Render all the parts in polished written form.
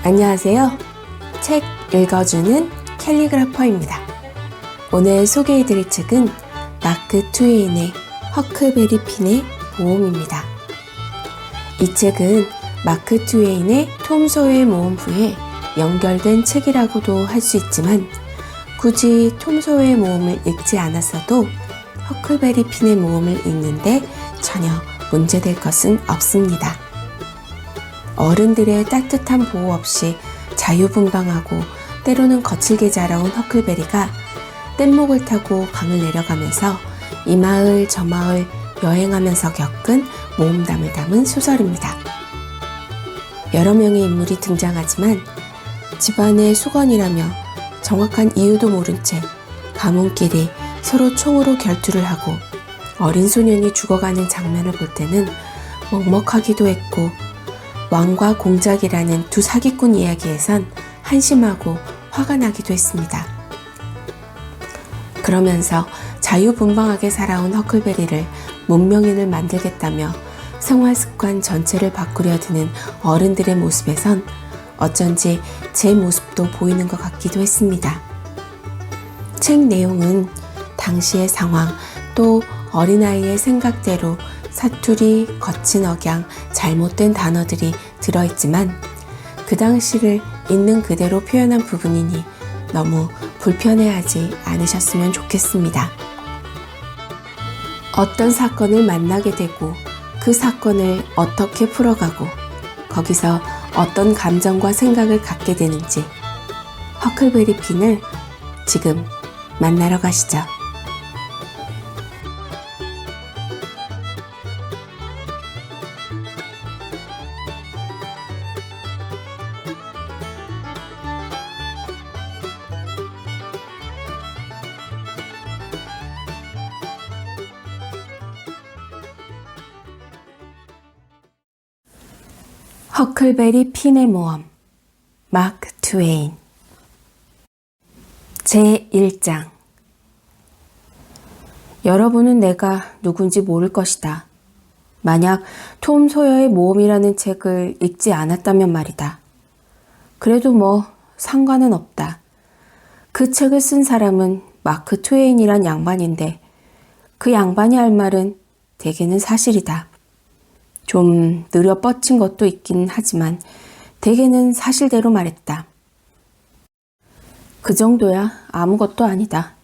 안녕하세요. 책 읽어주는 캘리그라퍼입니다. 오늘 소개해드릴 책은 마크 트웨인의 허클베리 핀의 모험입니다. 이 책은 마크 트웨인의 톰 소여의 모험 후에 연결된 책이라고도 할 수 있지만 굳이 톰 소여의 모험을 읽지 않았어도 허클베리 핀의 모험을 읽는데 전혀 문제될 것은 없습니다. 어른들의 따뜻한 보호 없이 자유분방하고 때로는 거칠게 자라온 허클베리가 뗏목을 타고 강을 내려가면서 이 마을 저 마을 여행하면서 겪은 모험담을 담은 소설입니다. 여러 명의 인물이 등장하지만 집안의 수건이라며 정확한 이유도 모른 채 가문끼리 서로 총으로 결투를 하고 어린 소년이 죽어가는 장면을 볼 때는 먹먹하기도 했고 왕과 공작이라는 두 사기꾼 이야기에선 한심하고 화가 나기도 했습니다. 그러면서 자유분방하게 살아온 허클베리를 문명인을 만들겠다며 생활습관 전체를 바꾸려 드는 어른들의 모습에선 어쩐지 제 모습도 보이는 것 같기도 했습니다. 책 내용은 당시의 상황 또 어린아이의 생각대로 사투리, 거친 억양, 잘못된 단어들이 들어있지만 그 당시를 있는 그대로 표현한 부분이니 너무 불편해하지 않으셨으면 좋겠습니다. 어떤 사건을 만나게 되고 그 사건을 어떻게 풀어가고 거기서 어떤 감정과 생각을 갖게 되는지 허클베리 핀을 지금 만나러 가시죠. 허클베리 핀의 모험 마크 트웨인 제1장 여러분은 내가 누군지 모를 것이다. 만약 톰 소여의 모험이라는 책을 읽지 않았다면 말이다. 그래도 뭐 상관은 없다. 그 책을 쓴 사람은 마크 트웨인이란 양반인데 그 양반이 할 말은 대개는 사실이다. 좀 느려 뻗친 것도 있긴 하지만 대개는 사실대로 말했다. 그 정도야 아무것도 아니다.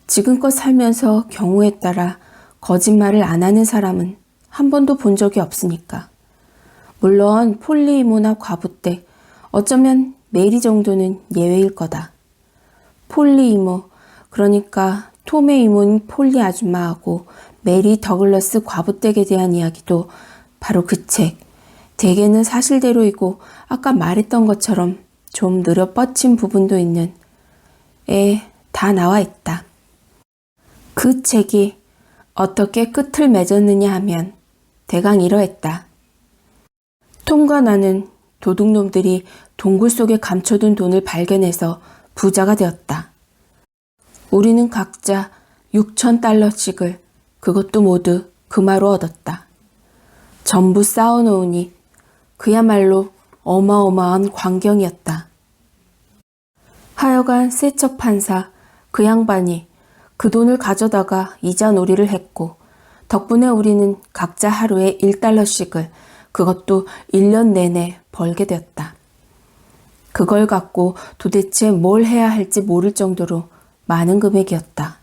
지금껏 살면서 경우에 따라 거짓말을 안 하는 사람은 한 번도 본 적이 없으니까. 물론 폴리 이모나 과부댁, 어쩌면 메리 정도는 예외일 거다. 폴리 이모, 그러니까 톰의 이모인 폴리 아줌마하고 메리 더글러스 과부댁에 대한 이야기도 바로 그 책, 대개는 사실대로이고 아까 말했던 것처럼 좀 느려 뻗친 부분도 있는 다 나와 있다. 그 책이 어떻게 끝을 맺었느냐 하면 대강 이러했다. 톰과 나는 도둑놈들이 동굴 속에 감춰둔 돈을 발견해서 부자가 되었다. 우리는 각자 6,000달러씩을 그것도 모두 금화로 얻었다. 전부 쌓아놓으니 그야말로 어마어마한 광경이었다. 하여간 세척 판사 그 양반이 그 돈을 가져다가 이자놀이를 했고 덕분에 우리는 각자 하루에 1달러씩을 그것도 1년 내내 벌게 되었다. 그걸 갖고 도대체 뭘 해야 할지 모를 정도로 많은 금액이었다.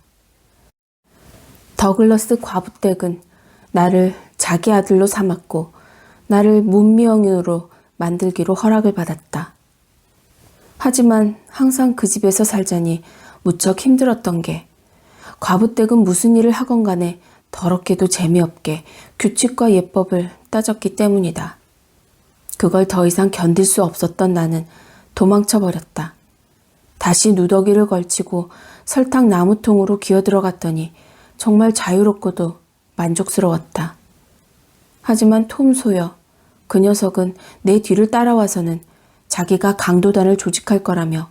더글러스 과부댁은 나를 자기 아들로 삼았고 나를 문명인으로 만들기로 허락을 받았다. 하지만 항상 그 집에서 살자니 무척 힘들었던 게 과부댁은 무슨 일을 하건 간에 더럽게도 재미없게 규칙과 예법을 따졌기 때문이다. 그걸 더 이상 견딜 수 없었던 나는 도망쳐버렸다. 다시 누더기를 걸치고 설탕 나무통으로 기어들어갔더니 정말 자유롭고도 만족스러웠다. 하지만 톰 소여, 그 녀석은 내 뒤를 따라와서는 자기가 강도단을 조직할 거라며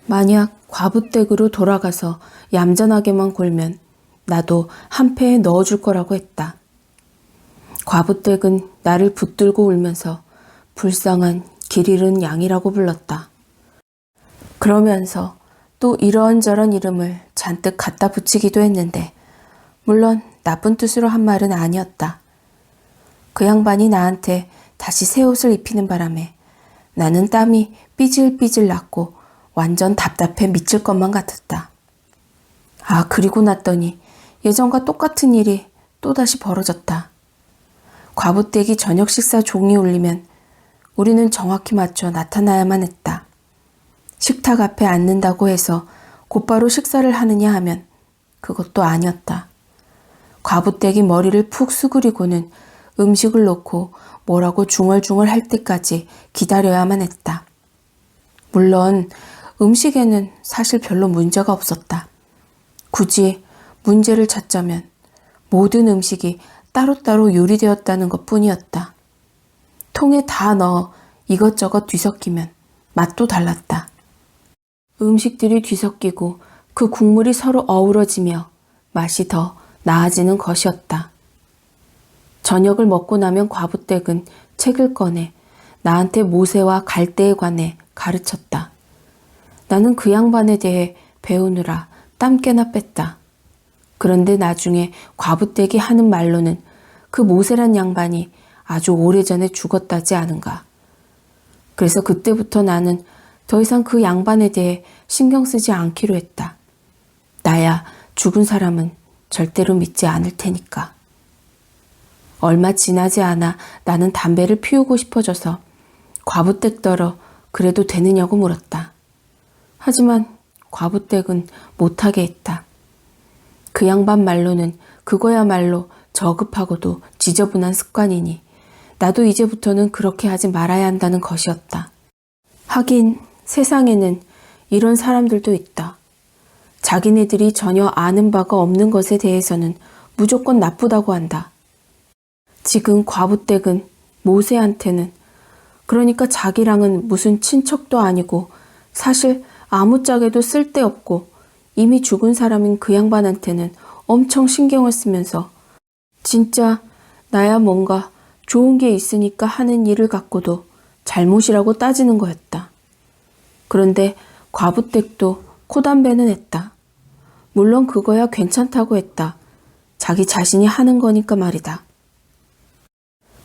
만약 과부댁으로 돌아가서 얌전하게만 굴면 나도 한 패에 넣어줄 거라고 했다. 과부댁은 나를 붙들고 울면서 불쌍한 길 잃은 양이라고 불렀다. 그러면서 또 이런저런 이름을 잔뜩 갖다 붙이기도 했는데 물론 나쁜 뜻으로 한 말은 아니었다. 그 양반이 나한테 다시 새 옷을 입히는 바람에 나는 땀이 삐질삐질 났고 완전 답답해 미칠 것만 같았다. 아, 그리고 났더니 예전과 똑같은 일이 또다시 벌어졌다. 과부떼기 저녁 식사 종이 울리면 우리는 정확히 맞춰 나타나야만 했다. 식탁 앞에 앉는다고 해서 곧바로 식사를 하느냐 하면 그것도 아니었다. 과부떼기 머리를 푹 수그리고는 음식을 놓고 뭐라고 중얼중얼 할 때까지 기다려야만 했다. 물론 음식에는 사실 별로 문제가 없었다. 굳이 문제를 찾자면 모든 음식이 따로따로 요리되었다는 것 뿐이었다. 통에 다 넣어 이것저것 뒤섞이면 맛도 달랐다. 음식들이 뒤섞이고 그 국물이 서로 어우러지며 맛이 더 나아지는 것이었다. 저녁을 먹고 나면 과부댁은 책을 꺼내 나한테 모세와 갈대에 관해 가르쳤다. 나는 그 양반에 대해 배우느라 땀 꽤나 뺐다. 그런데 나중에 과부댁이 하는 말로는 그 모세란 양반이 아주 오래전에 죽었다지 않은가. 그래서 그때부터 나는 더 이상 그 양반에 대해 신경 쓰지 않기로 했다. 나야 죽은 사람은 절대로 믿지 않을 테니까. 얼마 지나지 않아 나는 담배를 피우고 싶어져서 과부댁더러 그래도 되느냐고 물었다. 하지만 과부댁은 못하게 했다. 그 양반 말로는 그거야말로 저급하고도 지저분한 습관이니 나도 이제부터는 그렇게 하지 말아야 한다는 것이었다. 하긴 세상에는 이런 사람들도 있다. 자기네들이 전혀 아는 바가 없는 것에 대해서는 무조건 나쁘다고 한다. 지금 과부댁은 모세한테는, 그러니까 자기랑은 무슨 친척도 아니고 사실 아무짝에도 쓸데없고 이미 죽은 사람인 그 양반한테는 엄청 신경을 쓰면서 진짜 나야 뭔가 좋은 게 있으니까 하는 일을 갖고도 잘못이라고 따지는 거였다. 그런데 과부댁도 코담배는 했다. 물론 그거야 괜찮다고 했다. 자기 자신이 하는 거니까 말이다.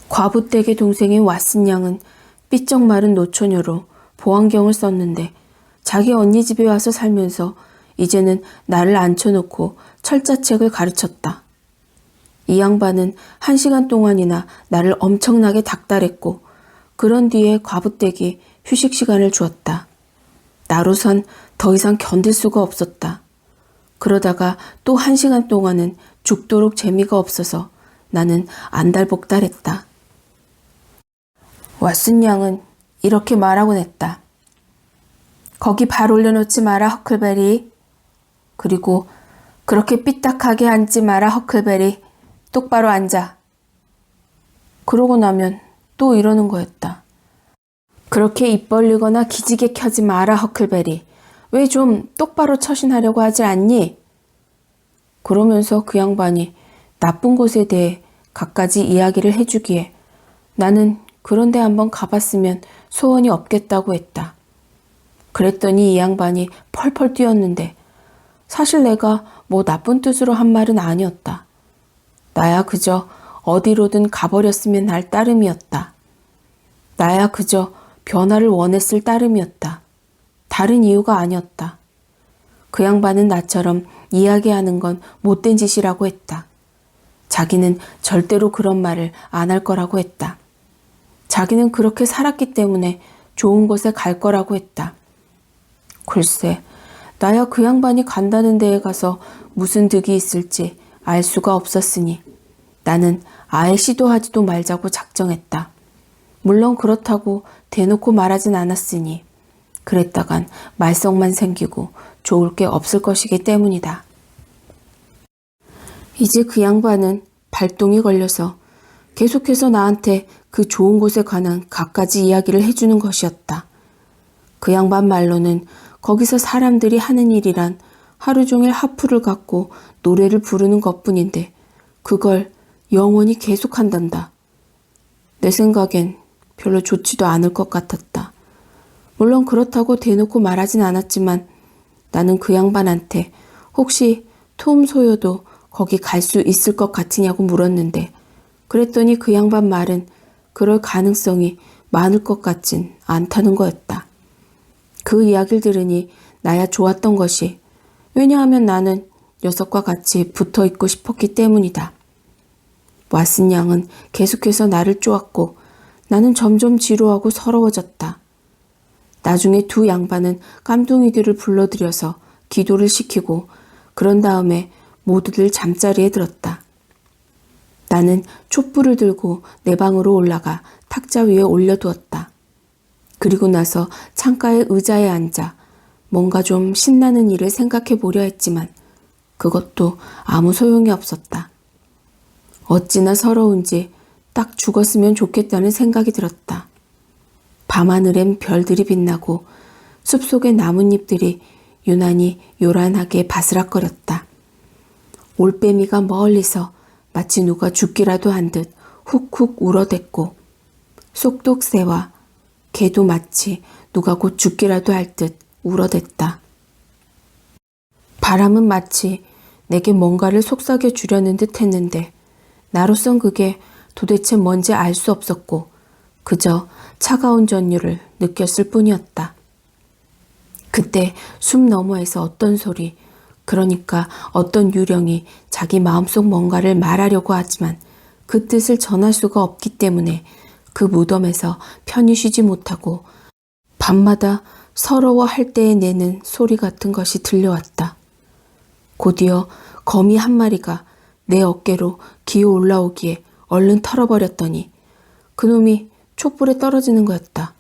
과부댁의 동생인 왓슨 양은 삐쩍 마른 노처녀로 보안경을 썼는데 자기 언니 집에 와서 살면서 이제는 나를 앉혀놓고 철자책을 가르쳤다. 이 양반은 1시간 동안이나 나를 엄청나게 닥달했고 그런 뒤에 과부댁이 휴식 시간을 주었다. 나로선 더 이상 견딜 수가 없었다. 그러다가 또 1시간 동안은 죽도록 재미가 없어서 나는 안달복달했다. 왓슨 양은 이렇게 말하곤 했다. 거기 발 올려놓지 마라, 허클베리. 그리고 그렇게 삐딱하게 앉지 마라, 허클베리. 똑바로 앉아. 그러고 나면 또 이러는 거였다. 그렇게 입 벌리거나 기지개 켜지 마라, 허클베리. 왜 좀 똑바로 처신하려고 하지 않니? 그러면서 그 양반이 나쁜 곳에 대해 갖가지 이야기를 해주기에 나는 그런데 한번 가봤으면 소원이 없겠다고 했다. 그랬더니 이 양반이 펄펄 뛰었는데 사실 내가 뭐 나쁜 뜻으로 한 말은 아니었다. 나야 그저 어디로든 가버렸으면 할 따름이었다. 나야 그저 변화를 원했을 따름이었다. 다른 이유가 아니었다. 그 양반은 나처럼 이야기하는 건 못된 짓이라고 했다. 자기는 절대로 그런 말을 안 할 거라고 했다. 자기는 그렇게 살았기 때문에 좋은 곳에 갈 거라고 했다. 글쎄, 나야 그 양반이 간다는 데에 가서 무슨 득이 있을지 알 수가 없었으니 나는 아예 시도하지도 말자고 작정했다. 물론 그렇다고 대놓고 말하진 않았으니 그랬다간 말썽만 생기고 좋을 게 없을 것이기 때문이다. 이제 그 양반은 발동이 걸려서 계속해서 나한테 그 좋은 곳에 관한 갖가지 이야기를 해주는 것이었다. 그 양반 말로는 거기서 사람들이 하는 일이란 하루 종일 하프를 갖고 노래를 부르는 것뿐인데 그걸 영원히 계속한단다. 내 생각엔 별로 좋지도 않을 것 같았다. 물론 그렇다고 대놓고 말하진 않았지만 나는 그 양반한테 혹시 톰 소요도 거기 갈 수 있을 것 같으냐고 물었는데 그랬더니 그 양반 말은 그럴 가능성이 많을 것 같진 않다는 거였다. 그 이야기를 들으니 나야 좋았던 것이 왜냐하면 나는 녀석과 같이 붙어 있고 싶었기 때문이다. 왓슨 양은 계속해서 나를 쪼았고 나는 점점 지루하고 서러워졌다. 나중에 두 양반은 깜둥이들을 불러들여서 기도를 시키고 그런 다음에 모두들 잠자리에 들었다. 나는 촛불을 들고 내 방으로 올라가 탁자 위에 올려두었다. 그리고 나서 창가의 의자에 앉아 뭔가 좀 신나는 일을 생각해 보려 했지만 그것도 아무 소용이 없었다. 어찌나 서러운지 딱 죽었으면 좋겠다는 생각이 들었다. 밤하늘엔 별들이 빛나고 숲속의 나뭇잎들이 유난히 요란하게 바스락거렸다. 올빼미가 멀리서 마치 누가 죽기라도 한 듯 훅훅 울어댔고 쏙독새와 개도 마치 누가 곧 죽기라도 할 듯 울어댔다. 바람은 마치 내게 뭔가를 속삭여 주려는 듯 했는데 나로선 그게 도대체 뭔지 알 수 없었고 그저 차가운 전율을 느꼈을 뿐이었다. 그때 숲 너머에서 어떤 소리, 그러니까 어떤 유령이 자기 마음속 뭔가를 말하려고 하지만 그 뜻을 전할 수가 없기 때문에 그 무덤에서 편히 쉬지 못하고 밤마다 서러워할 때에 내는 소리 같은 것이 들려왔다. 곧이어 거미 한 마리가 내 어깨로 기어 올라오기에 얼른 털어버렸더니 그놈이 촛불에 떨어지는 거였다.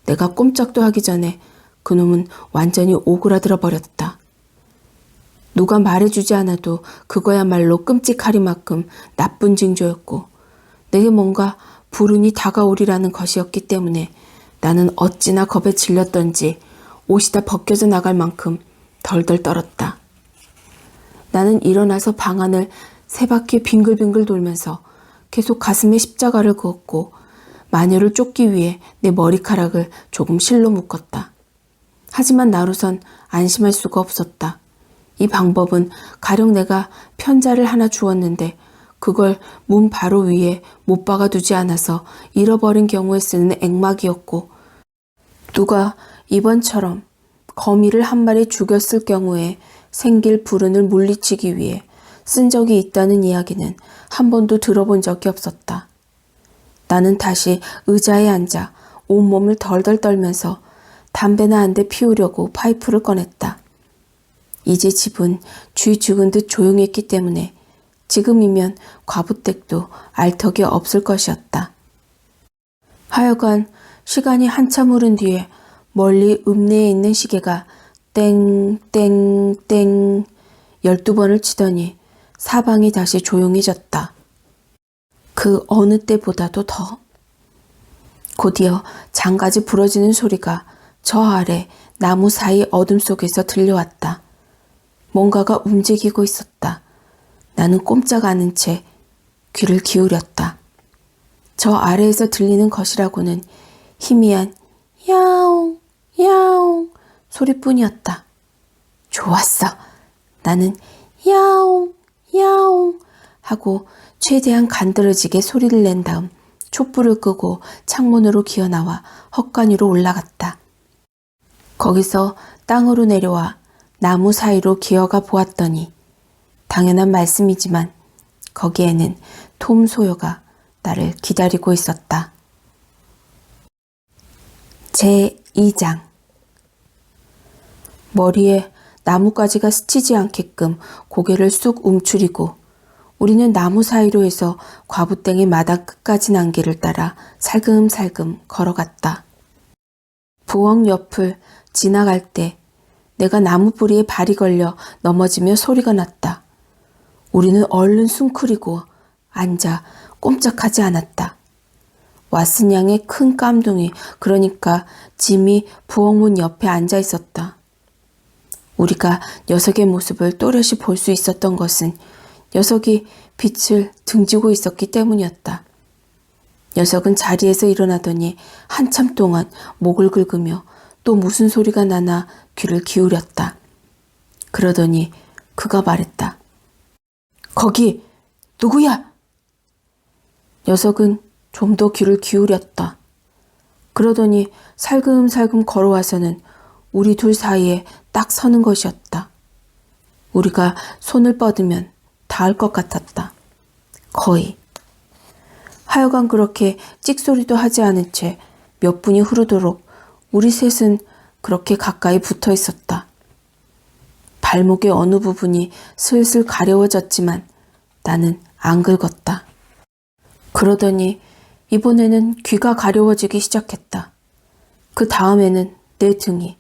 내가 꼼짝도 하기 전에 그놈은 완전히 오그라들어 버렸다. 누가 말해주지 않아도 그거야말로 끔찍하리만큼 나쁜 징조였고 내게 뭔가 불운이 다가오리라는 것이었기 때문에 나는 어찌나 겁에 질렸던지 옷이 다 벗겨져 나갈 만큼 덜덜 떨었다. 나는 일어나서 방 안을 세 바퀴 빙글빙글 돌면서 계속 가슴에 십자가를 그었고 마녀를 쫓기 위해 내 머리카락을 조금 실로 묶었다. 하지만 나로선 안심할 수가 없었다. 이 방법은 가령 내가 편자를 하나 주었는데 그걸 문 바로 위에 못 박아두지 않아서 잃어버린 경우에 쓰는 액막이었고 누가 이번처럼 거미를 한 마리 죽였을 경우에 생길 불운을 물리치기 위해 쓴 적이 있다는 이야기는 한 번도 들어본 적이 없었다. 나는 다시 의자에 앉아 온몸을 덜덜 떨면서 담배나 한 대 피우려고 파이프를 꺼냈다. 이제 집은 쥐 죽은 듯 조용했기 때문에 지금이면 과부댁도 알 턱이 없을 것이었다. 하여간 시간이 한참 흐른 뒤에 멀리 읍내에 있는 시계가 땡땡땡 12번을 치더니 사방이 다시 조용해졌다. 그 어느 때보다도 더. 곧이어 장가지 부러지는 소리가 저 아래 나무 사이 어둠 속에서 들려왔다. 뭔가가 움직이고 있었다. 나는 꼼짝 않은 채 귀를 기울였다. 저 아래에서 들리는 것이라고는 희미한 야옹 야옹 소리뿐이었다. 좋았어. 나는 야옹 야옹 하고 최대한 간드러지게 소리를 낸 다음 촛불을 끄고 창문으로 기어나와 헛간위로 올라갔다. 거기서 땅으로 내려와 나무 사이로 기어가 보았더니 당연한 말씀이지만 거기에는 톰 소요가 나를 기다리고 있었다. 제2장 머리에 나뭇가지가 스치지 않게끔 고개를 쑥 움츠리고 우리는 나무 사이로 해서 과부땡의 마당 끝까지 난 길을 따라 살금살금 걸어갔다. 부엌 옆을 지나갈 때 내가 나무 뿌리에 발이 걸려 넘어지며 소리가 났다. 우리는 얼른 숭크리고 앉아 꼼짝하지 않았다. 왓슨 양의 큰 깜둥이, 그러니까 짐이 부엌문 옆에 앉아 있었다. 우리가 녀석의 모습을 또렷이 볼 수 있었던 것은 녀석이 빛을 등지고 있었기 때문이었다. 녀석은 자리에서 일어나더니 한참 동안 목을 긁으며 또 무슨 소리가 나나 귀를 기울였다. 그러더니 그가 말했다. 거기 누구야? 녀석은 좀 더 귀를 기울였다. 그러더니 살금살금 걸어와서는 우리 둘 사이에 딱 서는 것이었다. 우리가 손을 뻗으면 닿을 것 같았다. 거의. 하여간 그렇게 찍소리도 하지 않은 채 몇 분이 흐르도록 우리 셋은 그렇게 가까이 붙어 있었다. 발목의 어느 부분이 슬슬 가려워졌지만 나는 안 긁었다. 그러더니 이번에는 귀가 가려워지기 시작했다. 그 다음에는 내 등이,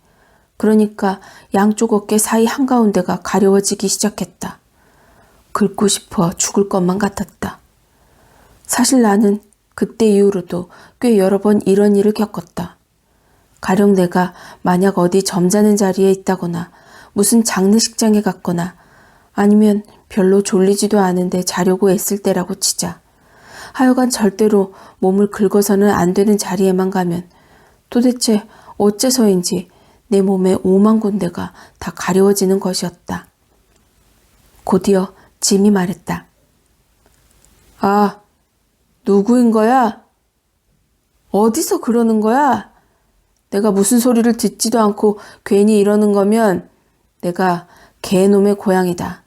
그러니까 양쪽 어깨 사이 한가운데가 가려워지기 시작했다. 긁고 싶어 죽을 것만 같았다. 사실 나는 그때 이후로도 꽤 여러 번 이런 일을 겪었다. 가령 내가 만약 어디 점잖은 자리에 있다거나 무슨 장례식장에 갔거나 아니면 별로 졸리지도 않은데 자려고 애쓸 때라고 치자. 하여간 절대로 몸을 긁어서는 안 되는 자리에만 가면 도대체 어째서인지 내 몸의 5만 군데가 다 가려워지는 것이었다. 곧이어 짐이 말했다. 아, 누구인 거야? 어디서 그러는 거야? 내가 무슨 소리를 듣지도 않고 괜히 이러는 거면 내가 개놈의 고양이다.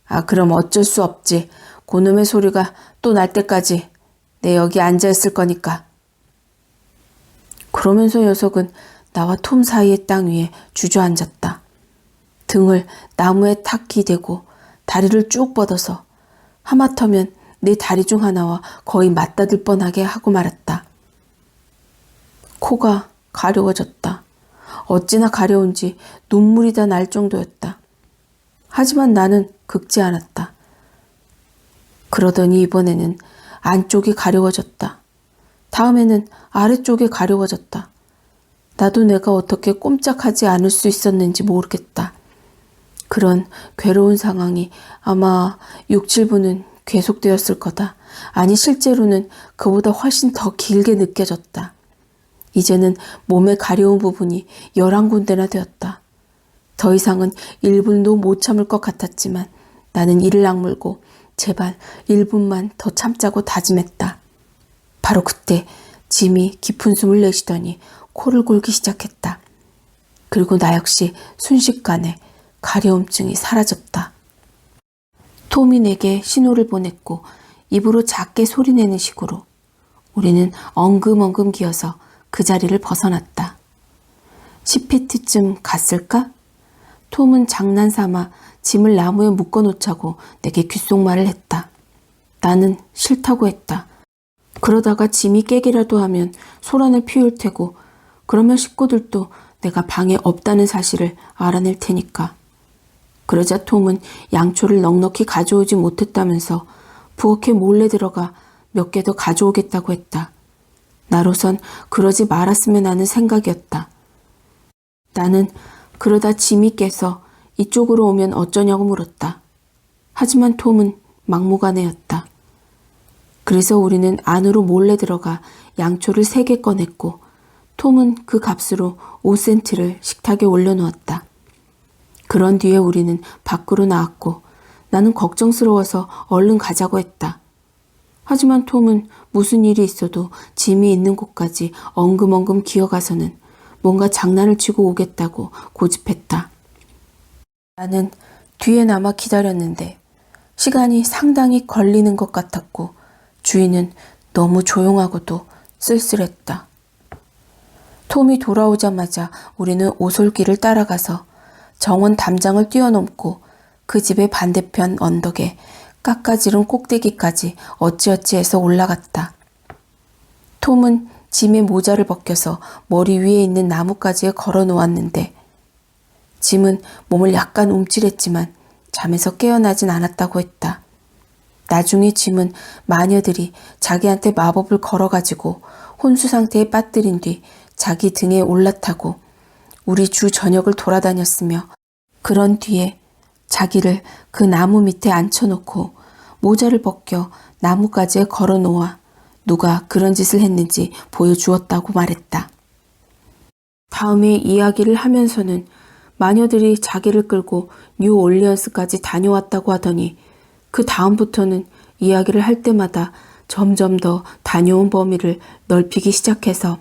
아, 그럼 어쩔 수 없지. 그놈의 소리가 또 날 때까지 내 여기 앉아있을 거니까. 그러면서 녀석은 나와 톰 사이의 땅 위에 주저앉았다. 등을 나무에 탁 기대고 다리를 쭉 뻗어서 하마터면 내 다리 중 하나와 거의 맞닿을 뻔하게 하고 말았다. 코가 가려워졌다. 어찌나 가려운지 눈물이 다 날 정도였다. 하지만 나는 긁지 않았다. 그러더니 이번에는 안쪽이 가려워졌다. 다음에는 아래쪽이 가려워졌다. 나도 내가 어떻게 꼼짝하지 않을 수 있었는지 모르겠다. 그런 괴로운 상황이 아마 6, 7분은 계속되었을 거다. 아니 실제로는 그보다 훨씬 더 길게 느껴졌다. 이제는 몸의 가려운 부분이 11군데나 되었다. 더 이상은 1분도 못 참을 것 같았지만 나는 이를 악물고 제발 1분만 더 참자고 다짐했다. 바로 그때 짐이 깊은 숨을 내쉬더니 코를 골기 시작했다. 그리고 나 역시 순식간에 가려움증이 사라졌다. 톰이 내게 신호를 보냈고 입으로 작게 소리내는 식으로 우리는 엉금엉금 기어서 그 자리를 벗어났다. 10피트쯤 갔을까? 톰은 장난삼아 짐을 나무에 묶어놓자고 내게 귓속말을 했다. 나는 싫다고 했다. 그러다가 짐이 깨기라도 하면 소란을 피울 테고 그러면 식구들도 내가 방에 없다는 사실을 알아낼 테니까. 그러자 톰은 양초를 넉넉히 가져오지 못했다면서 부엌에 몰래 들어가 몇 개 더 가져오겠다고 했다. 나로선 그러지 말았으면 하는 생각이었다. 나는 그러다 짐이 깨서 이쪽으로 오면 어쩌냐고 물었다. 하지만 톰은 막무가내였다. 그래서 우리는 안으로 몰래 들어가 양초를 3개 꺼냈고 톰은 그 값으로 5센트를 식탁에 올려놓았다. 그런 뒤에 우리는 밖으로 나왔고 나는 걱정스러워서 얼른 가자고 했다. 하지만 톰은 무슨 일이 있어도 짐이 있는 곳까지 엉금엉금 기어가서는 뭔가 장난을 치고 오겠다고 고집했다. 나는 뒤에 남아 기다렸는데 시간이 상당히 걸리는 것 같았고 주위는 너무 조용하고도 쓸쓸했다. 톰이 돌아오자마자 우리는 오솔길을 따라가서 정원 담장을 뛰어넘고 그 집의 반대편 언덕에 깎아지른 꼭대기까지 어찌어찌해서 올라갔다. 톰은 짐의 모자를 벗겨서 머리 위에 있는 나뭇가지에 걸어 놓았는데 짐은 몸을 약간 움찔했지만 잠에서 깨어나진 않았다고 했다. 나중에 짐은 마녀들이 자기한테 마법을 걸어가지고 혼수 상태에 빠뜨린 뒤 자기 등에 올라타고 우리 주 전역을 돌아다녔으며 그런 뒤에 자기를 그 나무 밑에 앉혀놓고 모자를 벗겨 나뭇가지에 걸어 놓아 누가 그런 짓을 했는지 보여주었다고 말했다. 다음에 이야기를 하면서는 마녀들이 자기를 끌고 뉴올리언스까지 다녀왔다고 하더니 그 다음부터는 이야기를 할 때마다 점점 더 다녀온 범위를 넓히기 시작해서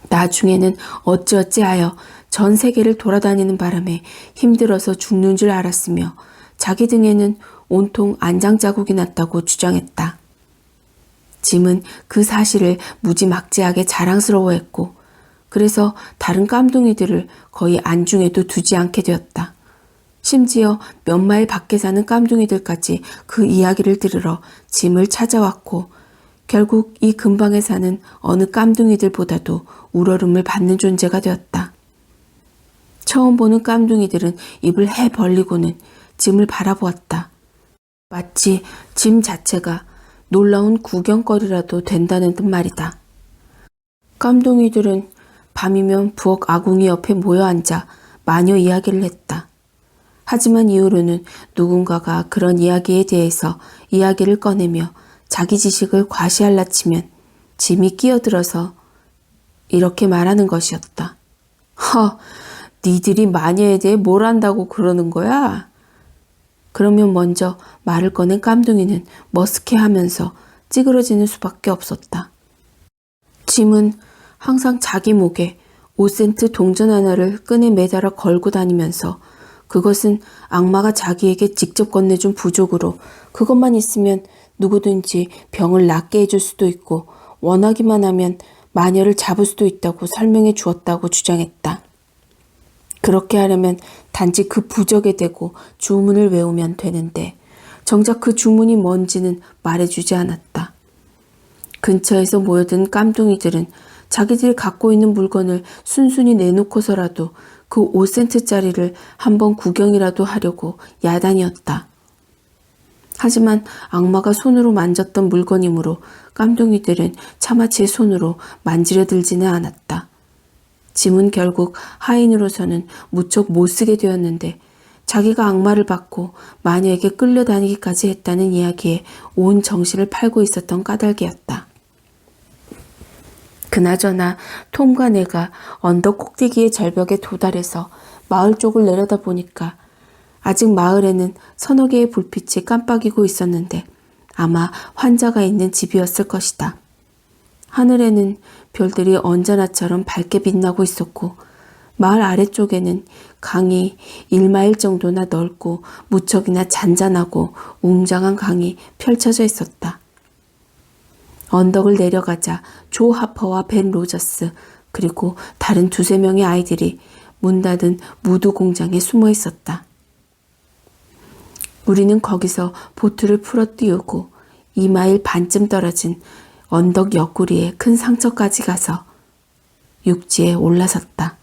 나중에는 어찌어찌하여 전 세계를 돌아다니는 바람에 힘들어서 죽는 줄 알았으며 자기 등에는 온통 안장 자국이 났다고 주장했다. 짐은 그 사실을 무지막지하게 자랑스러워했고 그래서 다른 깜둥이들을 거의 안중에도 두지 않게 되었다. 심지어 몇 마일 밖에 사는 깜둥이들까지 그 이야기를 들으러 짐을 찾아왔고 결국 이 근방에 사는 어느 깜둥이들보다도 우러름을 받는 존재가 되었다. 처음 보는 깜둥이들은 입을 해 벌리고는 짐을 바라보았다. 마치 짐 자체가 놀라운 구경거리라도 된다는 듯 말이다. 깜둥이들은 밤이면 부엌 아궁이 옆에 모여 앉아 마녀 이야기를 했다. 하지만 이후로는 누군가가 그런 이야기에 대해서 이야기를 꺼내며 자기 지식을 과시할라 치면 짐이 끼어들어서 이렇게 말하는 것이었다. 니들이 마녀에 대해 뭘 안다고 그러는 거야? 그러면 먼저 말을 꺼낸 깜둥이는 머쓱해하면서 찌그러지는 수밖에 없었다. 짐은 항상 자기 목에 5센트 동전 하나를 끈에 매달아 걸고 다니면서 그것은 악마가 자기에게 직접 건네준 부족으로 그것만 있으면 누구든지 병을 낫게 해줄 수도 있고 원하기만 하면 마녀를 잡을 수도 있다고 설명해 주었다고 주장했다. 그렇게 하려면 단지 그 부적에 대고 주문을 외우면 되는데 정작 그 주문이 뭔지는 말해주지 않았다. 근처에서 모여든 깜둥이들은 자기들이 갖고 있는 물건을 순순히 내놓고서라도 그 5센트짜리를 한번 구경이라도 하려고 야단이었다. 하지만 악마가 손으로 만졌던 물건이므로 깜둥이들은 차마 제 손으로 만지려 들지는 않았다. 짐은 결국 하인으로서는 무척 못쓰게 되었는데 자기가 악마를 받고 마녀에게 끌려다니기까지 했다는 이야기에 온 정신을 팔고 있었던 까닭이었다. 그나저나 톰과 내가 언덕 꼭대기의 절벽에 도달해서 마을 쪽을 내려다보니까 아직 마을에는 서너 개의 불빛이 깜빡이고 있었는데 아마 환자가 있는 집이었을 것이다. 하늘에는 별들이 언제나처럼 밝게 빛나고 있었고 마을 아래쪽에는 강이 1마일 정도나 넓고 무척이나 잔잔하고 웅장한 강이 펼쳐져 있었다. 언덕을 내려가자 조 하퍼와 벤 로저스 그리고 다른 2~3명의 아이들이 문 닫은 무드 공장에 숨어 있었다. 우리는 거기서 보트를 풀어 띄우고 2마일 반쯤 떨어진 언덕 옆구리에 큰 상처까지 가서 육지에 올라섰다.